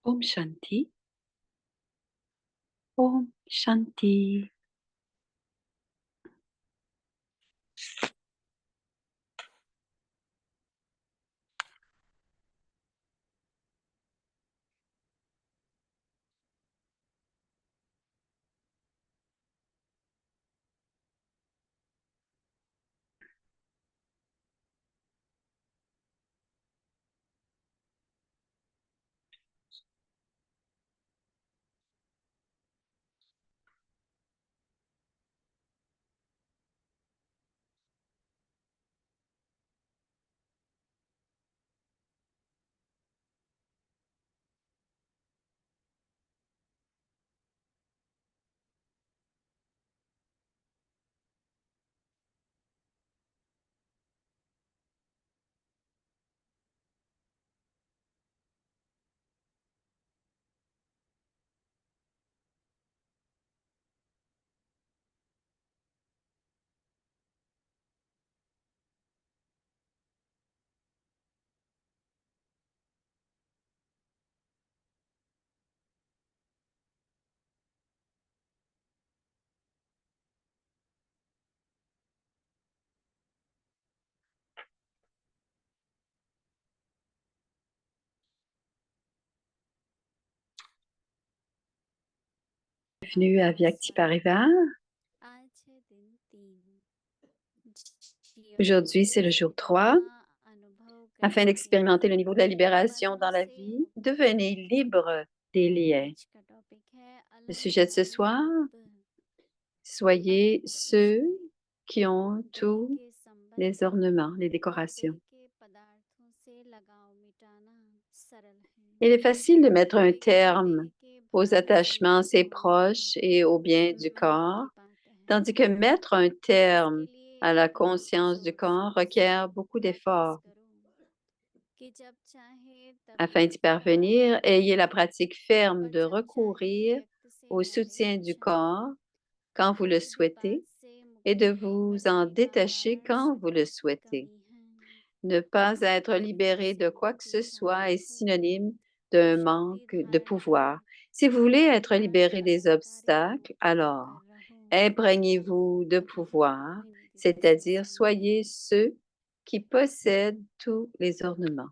Om Shanti. Om Shanti. Bienvenue à Vyakti Parivar. Aujourd'hui, c'est le jour 3. Afin d'expérimenter le niveau de la libération dans la vie, devenez libre des liens. Le sujet de ce soir, soyez ceux qui ont tous les ornements, les décorations. Il est facile de mettre un terme aux attachements assez proches et aux biens du corps, tandis que mettre un terme à la conscience du corps requiert beaucoup d'efforts. Afin d'y parvenir, ayez la pratique ferme de recourir au soutien du corps quand vous le souhaitez et de vous en détacher quand vous le souhaitez. Ne pas être libéré de quoi que ce soit est synonyme d'un manque de pouvoir. Si vous voulez être libéré des obstacles, alors imprégnez-vous de pouvoir, c'est-à-dire soyez ceux qui possèdent tous les ornements.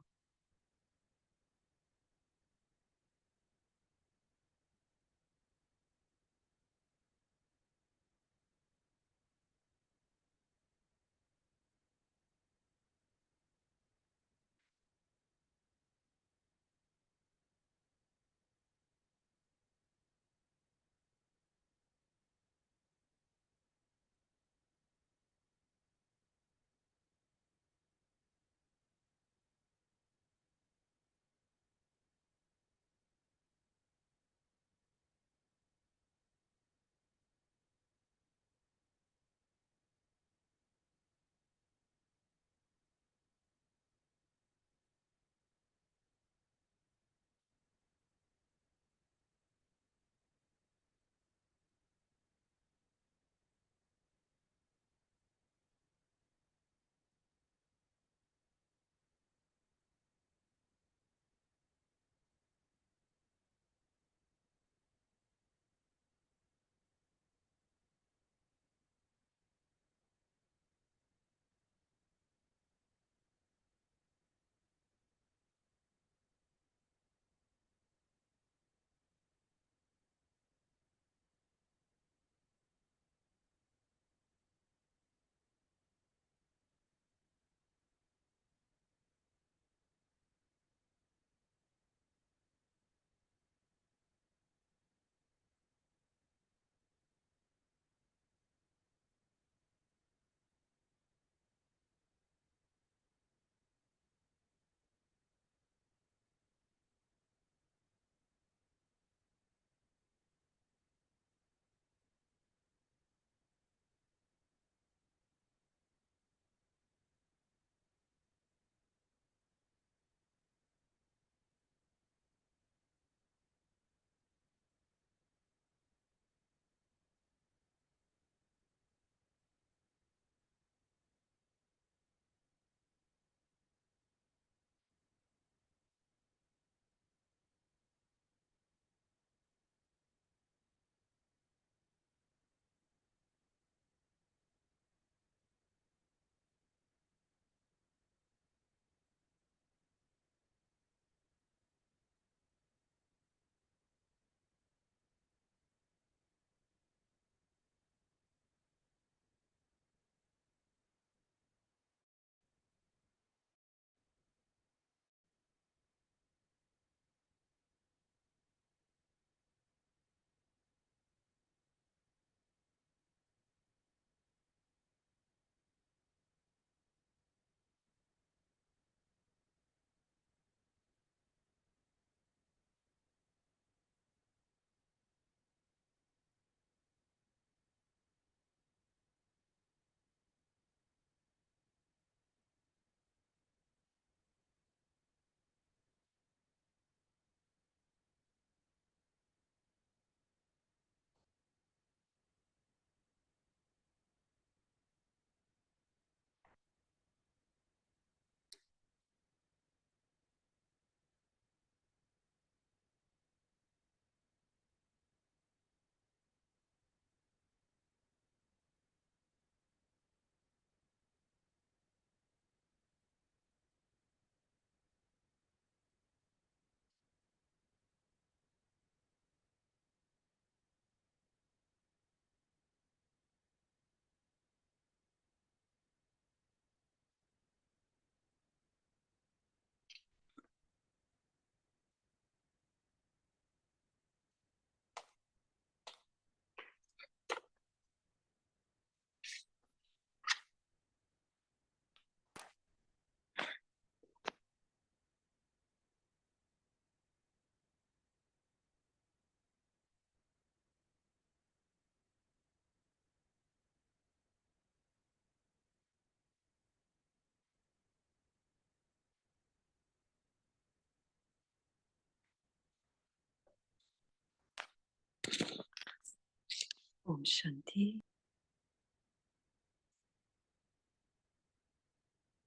Om Shanti.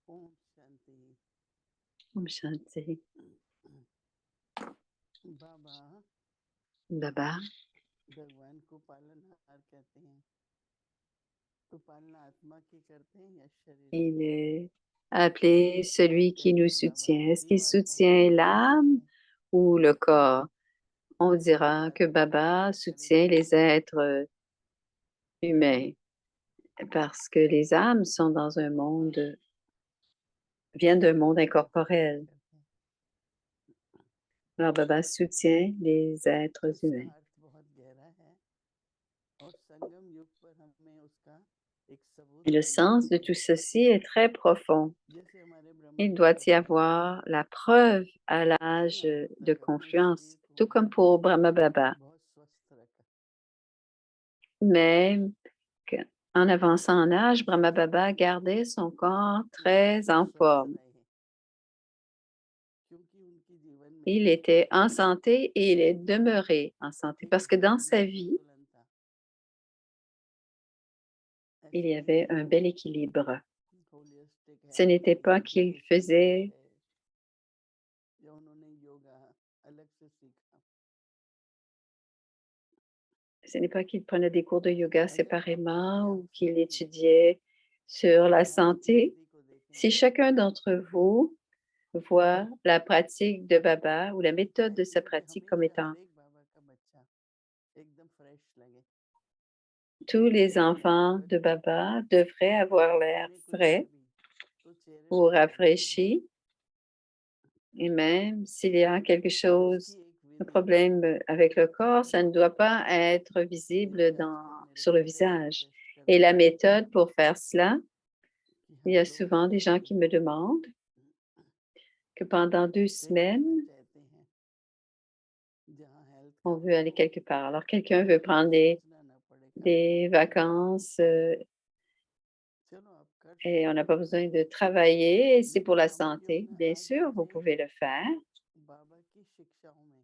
Om Shanti. Om Shanti. बाबा Baba, भगवान को पालनहार कहते हैं, तो पालना आत्मा की करते हैं या शरीर की? il est appelé celui qui कहते nous हैं बाबा soutient. Est-ce qu'il जीवात्मा को soutient पालते l'âme हैं। ou le corps? On dira que जीवात्मा Baba शरीर soutient को les êtres humains parce que les âmes sont dans un monde, viennent d'un monde क्या incorporel. करते हैं? Alors Baba soutient les êtres इसका humains. अर्थ बहुत गहरा है और संगम युग पर हमें उसका एक सबूत Le मिलना sens de tout चाहिए। ceci est très profond. जैसे हमारे ब्रह्मा Il doit बाबा y को avoir la preuve à कई l'âge अवतार de कर अपने confluence, शरीर को tout comme pour Brahma Baba. बहुत स्वस्थ रखा। Mais en avançant en âge, Brahma Baba gardait son corps इसलिए très वो en स्वस्थ forme. रहे क्योंकि उनके जीवन में Il était en santé et il est demeuré en santé एक parce que dans बहुत sa बड़ा vie, संतुलन था। il ऐसा y नहीं avait कि un वो bel équilibre. होलिस्टिक Ce है, n'était pas qu'il meditation faisait, है या उन्होंने योगा अलग से सीखा। ce n'est pas qu'il prenait des cours de yoga अगर आप séparément अपने आप ou से qu'il देखें, étudiait sur la अपने आप की santé. जिंदगी को देखें, Si chacun d'entre vous voit la pratique de Baba ou la méthode de sa चाहिए कि pratique comme हमेशा étant हर एक बाबा का बच्चा एकदम फ्रेश लगे। tous les चेहरे पे enfants कोई de Baba devraient avoir l'air तकलीफ है frais भी तो चेहरे ou पे मुस्कुराहट हो। rafraîchis. Et même s'il y a quelque उसकी chose, एक un विधि है। problème avec le corps, ça ne doit pas être visible yoga आजकल मेरे sur le चेहरे पे visage. रिफ्रेश कर Et la देता है méthode pour faire cela, कि il y हम a लोग souvent des gens qui me demandent que pendant 2 कहीं जाना semaines, चाहते हैं जहाँ हेल्थ on का veut वो aller हो, quelque part. Alors quelqu'un veut हमें prendre सोचना ना पड़े कभी भी। des vacances चलो आप कर et on सकते n'a हैं, pas besoin de travailler, et c'est pour लेकिन la हम लोगों santé. ने Bien आज sûr, vous से pouvez le faire, बाबा की शिक्षाओं में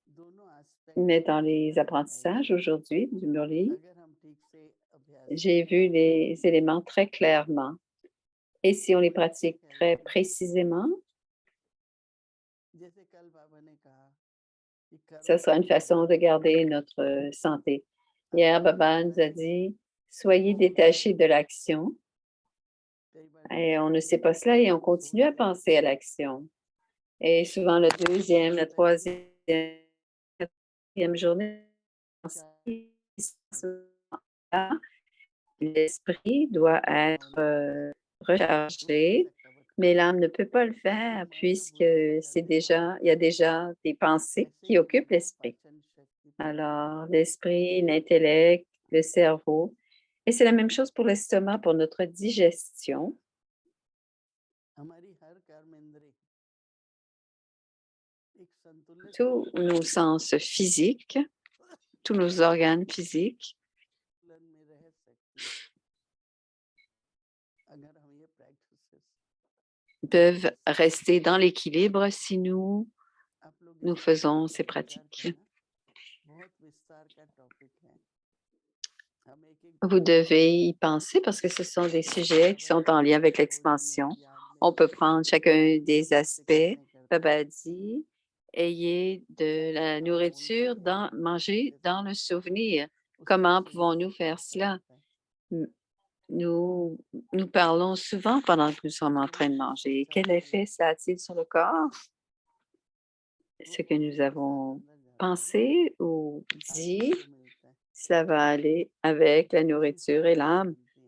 दोनों एस्पेक्ट्स mais को dans les क्लियर apprentissages बताइए। aujourd'hui du Murli, अगर हम ठीक से अभ्यास j'ai करते vu हैं les éléments très clairement. Et si on les ठीक pratique है très लेकिन précisément, जैसे कल बाबा ने कहा कि ça करो sera une और façon de garder notre santé. अगर Hier, नहीं Baba करना nous a है dit, soyez तो मत détachés करो। de l'action. कई बार Et on ne decide sait pas cela et on continue à सोचते हैं penser à l'action. Et souvent, le deuxième, la पहले troisième, quatrième journée, चार l'esprit doit être वो कर rechargé, सकता but mais l'âme ne peut pas le तो faire हमारे जो puisque बुद्धि में c'est रहते हैं déjà, il y a déjà des pensées ऐसे qui ही occupent बाबा l'esprit. पाचन शक्ति पर ध्यान Alors, देते हैं। l'esprit, l'intellect, le cerveau. Et c'est la même chose pour l'estomac, pour notre digestion. हमारी हर कर्म इंद्रिय एक संतुलित Tous nos sens physiques, tous nos organes physiques संतुलन में रह सकती है अगर हम ये practices peuvent rester dans l'équilibre si आप लोग nous इस टॉपिक faisons पर ces विचार pratiques. करना। बहुत विस्तार का टॉपिक है, हम एक एक Vous पॉइंट को devez y penser parce que ce sont des sujets qui बाबा sont ने en lien बताया avec भोजन में l'expansion. याद में On peut रखो, prendre chacun des कैसे aspects. कैसे करते Baba हैं। dit, ayez de चाहे la आप बोलते nourriture, हैं या manger करते dans समय, le souvenir. उसका Comment रिजल्ट pouvons-nous faire अच्छा cela? रहता है। Nous, nous parlons souvent pendant que nous sommes en तो train de हमारे manger. संचार Quel में effet cela a-t-il sur le corps? वो Ce que nous एक साथ avons अंदर जाता है, pensé ou आत्मा dit, को मिलता है, cela va aller avec la उसी nourriture et सामग्री l'âme मिलती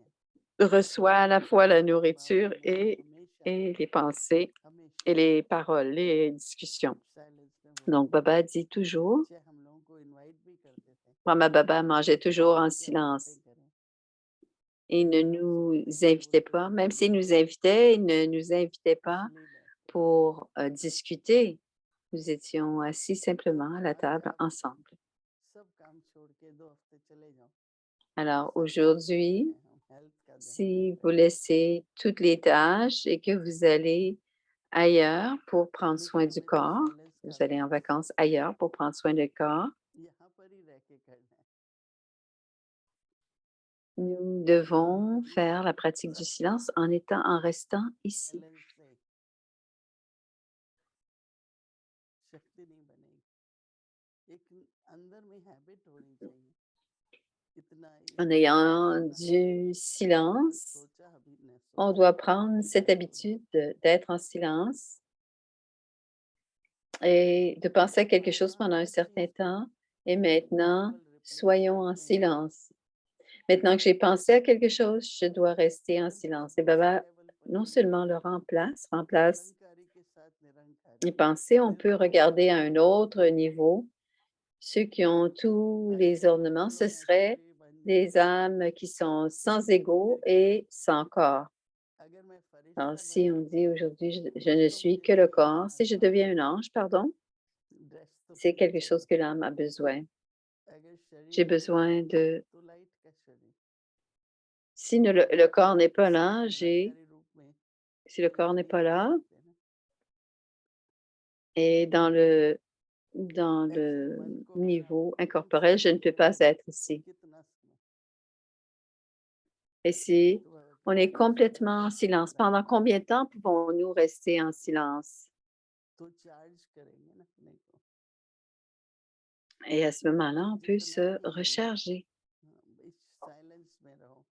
है। reçoit à la fois la तो बाबा nourriture हमें हमेशा et les pensées हमेशा et les paroles, les discussions. Silence में Donc, होते थे, Baba dit toujours, चाहे हम लोगों को इनवाइट भी करते थे Brahma Baba mangeait कि toujours en बैठ के हम silence. बातें करें, Il ne हम nous सोचते हैं invitait बोलते pas, हैं même तभी s'il nous बैठते हैं, invitait, il ne nous invitait pas इसलिए बैठते हैं। pour discuter. Nous étions assis तो simplement à la आज table आप ensemble. सब काम छोड़ के 2 हफ्ते चले जाओ, Alors सब काम छोड़ते aujourd'hui, हैं, हम हेल्थ का ध्यान si रखते vous हैं, laissez toutes les tâches et que vous allez ailleurs pour prendre लेकिन soin du हमेशा corps, साइलेंस का vous allez en अभ्यास vacances ailleurs pour prendre soin du corps, यहाँ पर ही रह के करना है। Nous devons faire la pratique du silence en restant ici. अलग से शक्ति नहीं बनेगी, एक अंदर में हैबिट होनी चाहिए। इतना En इस ayant इतना du silence, सोचा अभी न on सोचा, doit prendre cette habitude d'être en silence et de penser à quelque chose यहाँ pendant un हर certain चीज को temps. Et maintenant, केवल soyons रिफ्लेक्शन en में ही silence. Maintenant que j'ai pensé à quelque chose, je dois rester en silence. Et उसी Baba level पर non ही seulement le remplace Nirankari के साथ les Nirankari, pensées, on peut निर्विकार regarder के à un साथ autre निर्विकार। niveau. Ceux qui ont tous les ऐसे ornements, ce seraient डिप्लोमैटिक भी बन des जाते हैं। âmes qui sont sans ego et sans corps. अगर मैं Alors, फरिश्ता si बन on dit जाता aujourd'hui, je कुछ ne तो suis मुझे que le चाहिए corps, ना, si je deviens un ange, pardon, dress तो c'est मुझे quelque chose चाहिए। que l'âme a besoin. अगर J'ai शरीर नहीं है besoin de, तो लाइट का शरीर, si le corps n'est pas इसीलिए là, निरंकारी रूप में si le हम corps n'est नहीं pas रह là, सकते ना। et dans ऐसे le मन को भी हम niveau कम incorporel, je समय ne peux दें, pas être ici. कितना समय, Et si तो वह on est कहते हैं complètement en शांति silence, धारा, pendant combien de temps pouvons-nous rester en silence? तो चार्ज करेंगे ना अपने को। Et à ce moment-là, on peut जितना se भी recharger. इस साइलेंस में रहो,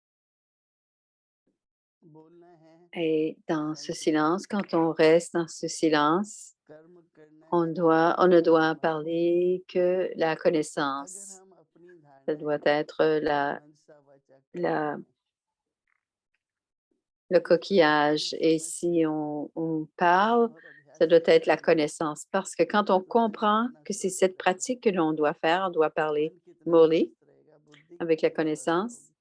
बोलना है Et तो dans ce संकेत, silence, quand on reste dans ce silence, कर्म करना है तो on ne संकेत doit समाधि। parler que la अगर connaissance. हम अपनी Ça धारणाएं doit être मनसा वाचा कर्मणा la, में, le तो ये coquillage. Et समझ si on parle, और ça अभ्यास doit से être la करेंगे connaissance. Parce que quand on तो शरीर comprend इतना que c'est स्वस्थ cette रहेगा, pratique que l'on doit faire, on doit parler मन कितना Moli स्वस्थ रहेगा, बुद्धि avec la कितनी स्वस्थ connaissance. होगी।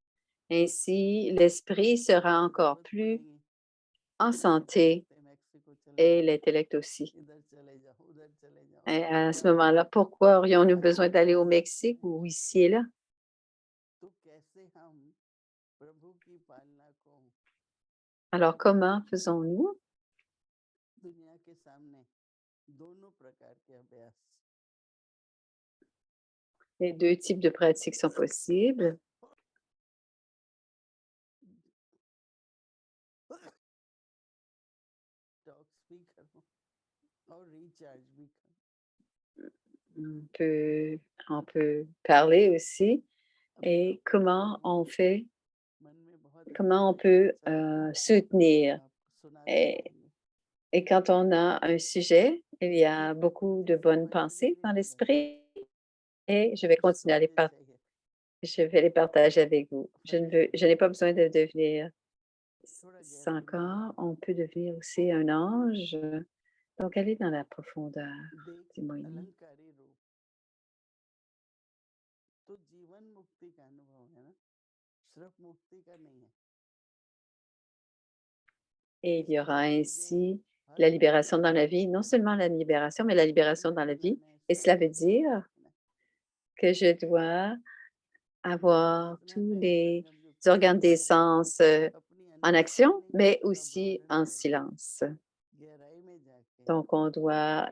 Ainsi, l'esprit sera तो encore जरूरत plus पड़ेगी en तो बोल santé सकते हैं मेक्सिको चले et जाओ, l'intellect aussi. इधर चले जाओ, उधर चले जाओ, Et à ce जहाँ भी moment-là, जाओ। pourquoi aurions-nous besoin ऐसे d'aller कर au सकते Mexique हैं ou ici et là? तो कैसे हम प्रभु की पालना को Alors, comment faisons-nous? दुनिया के सामने, दोनों प्रकार के अभ्यास, Les deux types de pratiques sont possibles. Talks भी करो और रिचार्ज भी करो। On peut parler aussi. अभी Et आपको जो मन में बहुत अच्छा comment on अच्छा peut चल रहा है soutenir. आप सुनाते Et, रहेंगे, et quand on a un sujet, il y फिर a beaucoup de जैसे bonnes pensées मशीनरी dans लग रही है, l'esprit et je vais उसको continuer à मुझे चाहिए, je vais les partager avec vous. Je फरिश्ता n'ai pas बन besoin जाओ, de devenir थोड़ा sans गहराई में corps, जाओ, on peut devenir aussi un ange. Donc, aller dans la profondeur, देह के témoigner. अलंकारी रूप, तो जीवन मुक्ति का अनुभव है ना, सिर्फ मुक्ति का नहीं है। Et il y इसलिए aura मुझे ainsi हर la पल libération dans la vie, non seulement la libération, mais la libération dans la इतना vie. मैं Et cela veut संयम dire रखना, que je dois avoir इतना tous मैं les संयम युक्त organes des रहूंगा, sens अपनी en action, अंडरस्टैंडिंग का mais प्रभाव aussi en रहने दूंगा, silence. गहराई में जाके Donc, on doit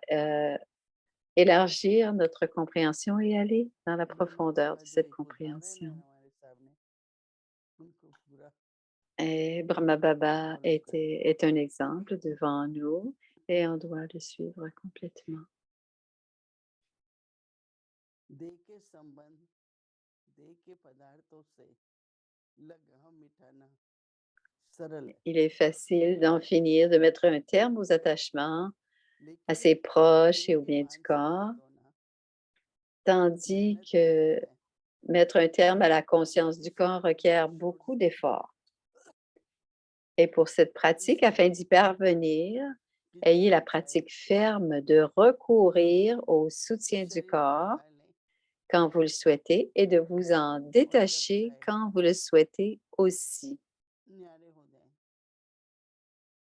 élargir notre compréhension et aller dans la Brahma profondeur बाबा de जो cette एक उदाहरण है compréhension. हमारे सामने, उनको पूरा Et Brahma Baba फॉलो करें। est un exemple devant nous et on doit le suivre complètement. देह के संबंध, देह के पदार्थों से लगाव मिटाना सरल है, Il est facile d'en finir, de mettre un terme aux attachements à लेकिन ses proches देह et aux के biens du मानसिक corps, मुक्त होना tandis मेहनत que मांगता है, mettre un terme à la conscience du इसलिए corps मुझे requiert जोर beaucoup से d'efforts. Et pour cette pratique, afin d'y parvenir, कि ayez la जब चाहे pratique ferme de recourir au soutien du शरीर को corps निकाल लें quand vous le souhaitez et de vous en और जब détacher चाहे quand vous le souhaitez aussi. न्यारे हो जाएं,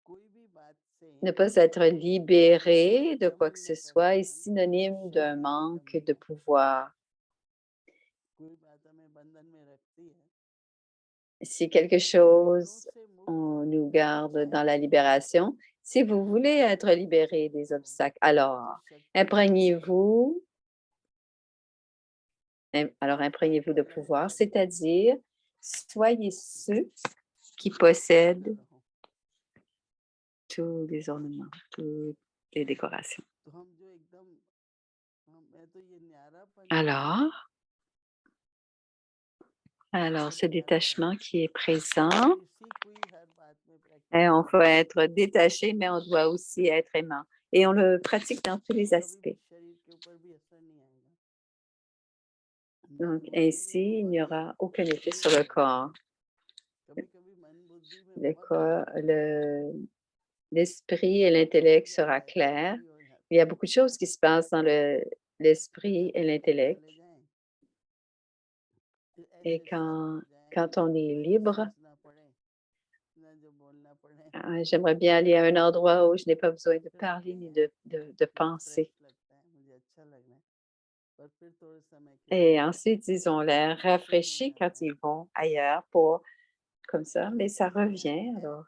कोई भी बात से Ne pas être libéré de quoi que ce समझने का soit est कारण synonyme d'un शक्ति की manque कमी de है, pouvoir. कोई बात हमें बंधन में रखती है, Si quelque बंधनों chose से मुक्त on होने nous के लिए garde dans चाहे la libération, si vous voulez être libéré शक्ति des हो obstacles, तो alors शक्ति का अनुभव imprégnez-vous de एक pouvoir, अलंकारी c'est-à-dire soyez ceux qui करता possèdent रहो। tous les ornements, toutes les décorations. तो हम जो एकदम मैं तो ये न्यारापन जो है Alors alors बहुत ce न्यारापन détachement qui est présent, और इसी को ही हर बात में प्रैक्टिस on करना peut है। être détaché, mais on doit aussi être aimant et on le pratique dans tous तो les कभी aspects. शरीर के ऊपर भी असर नहीं आएगा। Donc बुद्धि में ainsi, il n'y बहुत aura aucun effet तेज sur le रहता है। corps. कभी-कभी मन बुद्धि में Le बहुत तेज corps, रहता है। l'esprit et थक l'intellect sera जाता है, clair. फ्री हो Il y जाता a है। beaucoup de choses qui se passent dans l'esprit et कभी ऐसे l'intellect चले जाएँ, et ऐसे शांत हो जाएँ, quand on est ना जो libre, सोचना पड़े, ना जो बोलना पड़े, j'aimerais bien aller à un endroit où je n'ai pas besoin de फिर parler ओके ni है, de मुझे फ्रेश penser. लगता है, मुझे अच्छा लग रहा है। पर फिर थोड़े समय के Et बाद ensuite, ils ont l'air फिर हो rafraîchis quand जाता है। ils vont ailleurs pour comme ça, mais ça फिर याद revient. है, Alors,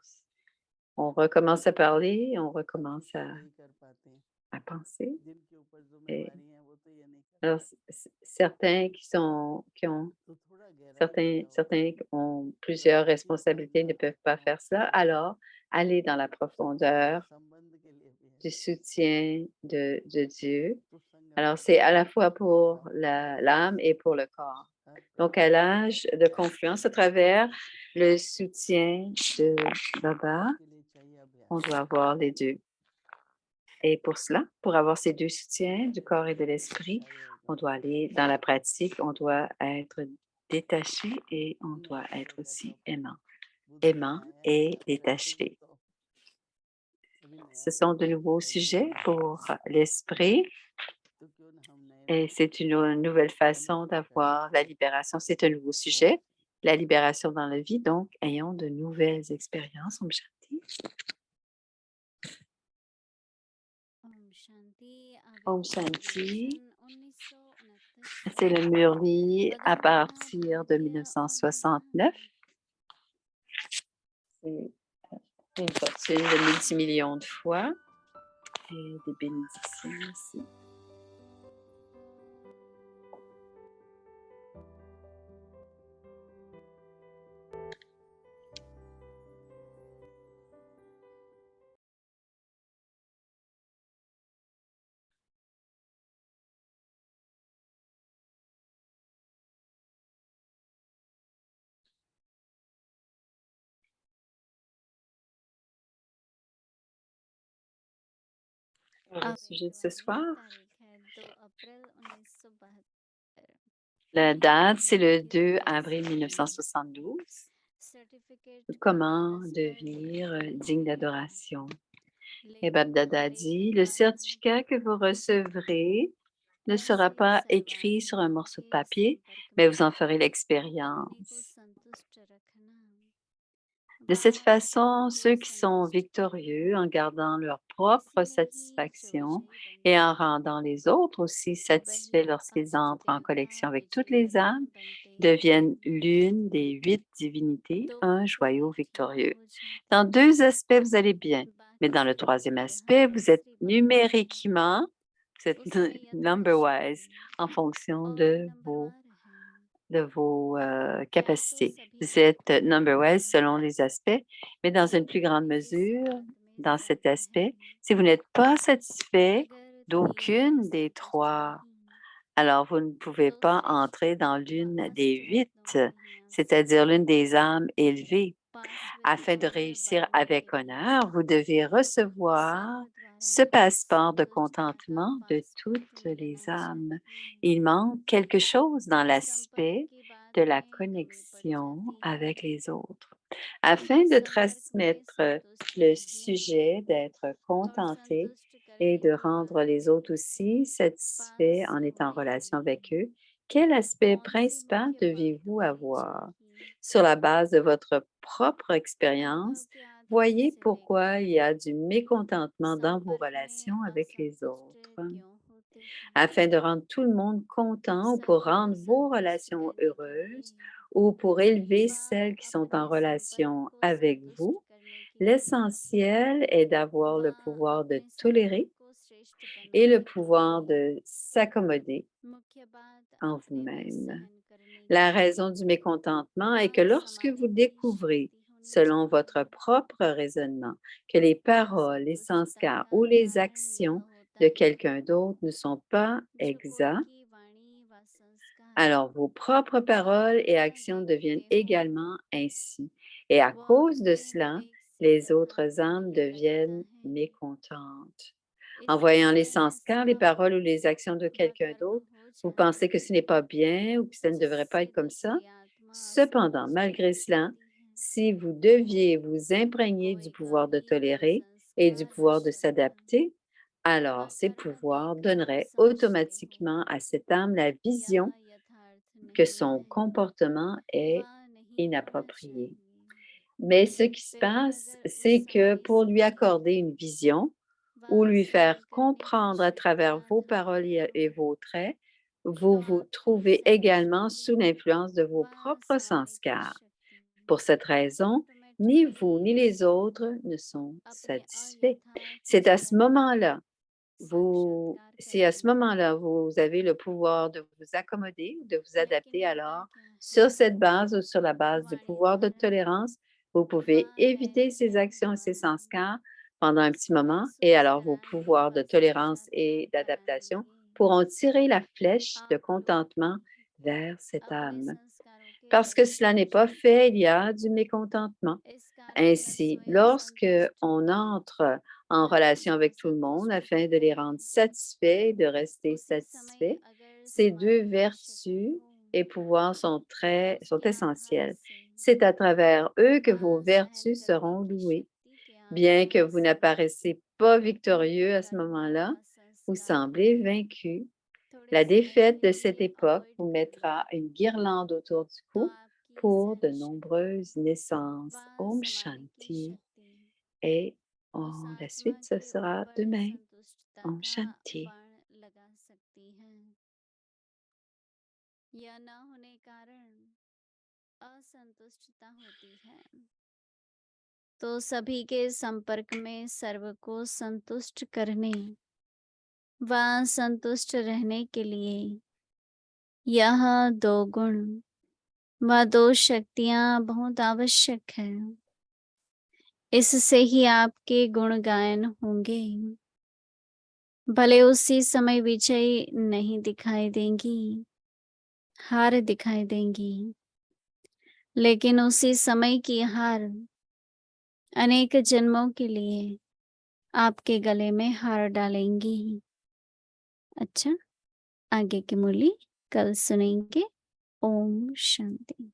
on recommence à parler, on recommence ये तो ही कर पाते हैं। à penser. जिनके ऊपर Et ज़िम्मेवारी है, वो तो ये नहीं कर alors, पाते। certains qui ont तो थोड़ा गहराई में जाओ, certains qui ont plusieurs बातचीत responsabilités करना ne peuvent pas faire बहुत cela. Alors, aller dans la और profondeur संबंध के लिए भी है। du soutien de Dieu. तो संगम Alors, के c'est समय à la में fois pour साथ में l'âme et pour le corps. हर Donc, à प्रकार की l'âge de confluence, à travers le soutien de Baba, उसके लिए चाहिए on अभ्यास। doit avoir les deux. Et pour cela, pour avoir ces deux soutiens du corps et de l'esprit, सच्चाई on होगा, doit aller dans la pratique, on doit être détaché et on doit निश्चय être होगा aussi तब aimant. बुद्धि में Aimant आया है et कि अगर ऐसे ही détaché. तो अभी नया Ce sont de तरीका nouveaux है, ये sujets नहीं pour चलेगा, l'esprit तो क्यों ना हम नए et c'est une nouvelle façon अनुभव करें। d'avoir la libération. C'est un nouveau ओम sujet, la libération dans la vie. Donc, ayons de nouvelles expériences. Om Shanti. Om शांति। आगे Om का Shanti. मेडिटेशन 1929 C'est से le Murli à बदलना partir de भाग्य और 1969. वरदान। C'est une fortune de multimillions de fois et des bénédictions aussi. Le sujet de ce soir, तारीख है 2 अप्रैल 1972। la date, c'est le 2 avril certificate 1972. Comment devenir digne d'adoration? Et Babdada dit, le certificat que vous recevrez ne sera pas écrit sur un morceau de papier, mais vous en ferez l'expérience. De cette façon, ceux qui sont victorieux en gardant leur propre satisfaction et en rendant les autres aussi satisfaits lorsqu'ils entrent en connexion avec toutes les âmes, deviennent l'une des 8 divinités, un joyau victorieux. Dans 2 aspects, vous allez bien, mais dans le troisième aspect, vous êtes numériquement, vous êtes number-wise en fonction de vos capacités. Vous êtes number-wise selon les aspects, mais dans une plus grande mesure, dans cet aspect, si vous n'êtes pas satisfait d'aucune des 3, alors vous ne pouvez pas entrer dans l'une des 8, c'est-à-dire l'une des âmes élevées. Afin de réussir avec honneur, vous devez recevoir ce passeport de contentement de toutes les âmes. Il manque quelque chose dans l'aspect de la connexion avec les autres. Afin de transmettre le sujet d'être contenté et de rendre les autres aussi satisfaits en étant en relation avec eux, quel aspect principal devez-vous avoir? Sur la base de votre propre expérience, voyez pourquoi il y a du mécontentement dans vos relations avec les autres. Afin de rendre tout le monde content ou pour rendre vos relations heureuses ou pour élever celles qui sont en relation avec vous, l'essentiel est d'avoir le pouvoir de tolérer et le pouvoir de s'accommoder en vous-même. La raison du mécontentement est que lorsque vous découvrez, selon votre propre raisonnement, que les paroles, les sanskars ou les actions de quelqu'un d'autre ne sont pas exacts, alors vos propres paroles et actions deviennent également ainsi. Et à cause de cela, les autres âmes deviennent mécontentes. En voyant les sanskars, les paroles ou les actions de quelqu'un d'autre, vous pensez que ce n'est pas bien ou que ça ne devrait pas être comme ça. Cependant, malgré cela, si vous deviez vous imprégner du pouvoir de tolérer et du pouvoir de s'adapter, alors ces pouvoirs donneraient automatiquement à cette âme la vision que son comportement est inapproprié. Mais ce qui se passe, c'est que pour lui accorder une vision ou lui faire comprendre à travers vos paroles et vos traits, vous vous trouvez également sous l'influence de vos propres sanskars. Pour cette raison, ni vous ni les autres ne sont satisfaits. C'est à ce moment-là si à ce moment-là, vous avez le pouvoir de vous accommoder, de vous adapter, alors sur cette base ou sur la base du pouvoir de tolérance, vous pouvez éviter ces actions et ces sanskars pendant un petit moment et alors vos pouvoirs de tolérance et d'adaptation pourront tirer la flèche de contentement vers cette âme. Parce que cela n'est pas fait, il y a du mécontentement. Ainsi, lorsque on entre en relation avec tout le monde afin de les rendre satisfaits et de rester satisfaits, ces deux vertus et pouvoirs sont essentiels. C'est à travers eux que vos vertus seront louées. Bien que vous n'apparaissiez pas victorieux à ce moment-là, vous semblez vaincu. La défaite de cette époque vous mettra une guirlande autour du cou pour de nombreuses naissances. Om Shanti. Et la suite, ce sera demain. Om Shanti. या न होने कारण असंतुष्टता होती है तो सभी के संपर्क में सर्व को संतुष्ट करने व संतुष्ट रहने के लिए यह दो गुण व दो शक्तियां बहुत आवश्यक है। इससे ही आपके गुण गायन होंगे। भले उसी समय विजय नहीं दिखाई देंगी, हार दिखाई देंगी, लेकिन उसी समय की हार अनेक जन्मों के लिए आपके गले में हार डालेंगी। अच्छा, आगे की मुरली कल सुनेंगे। ओम शांति।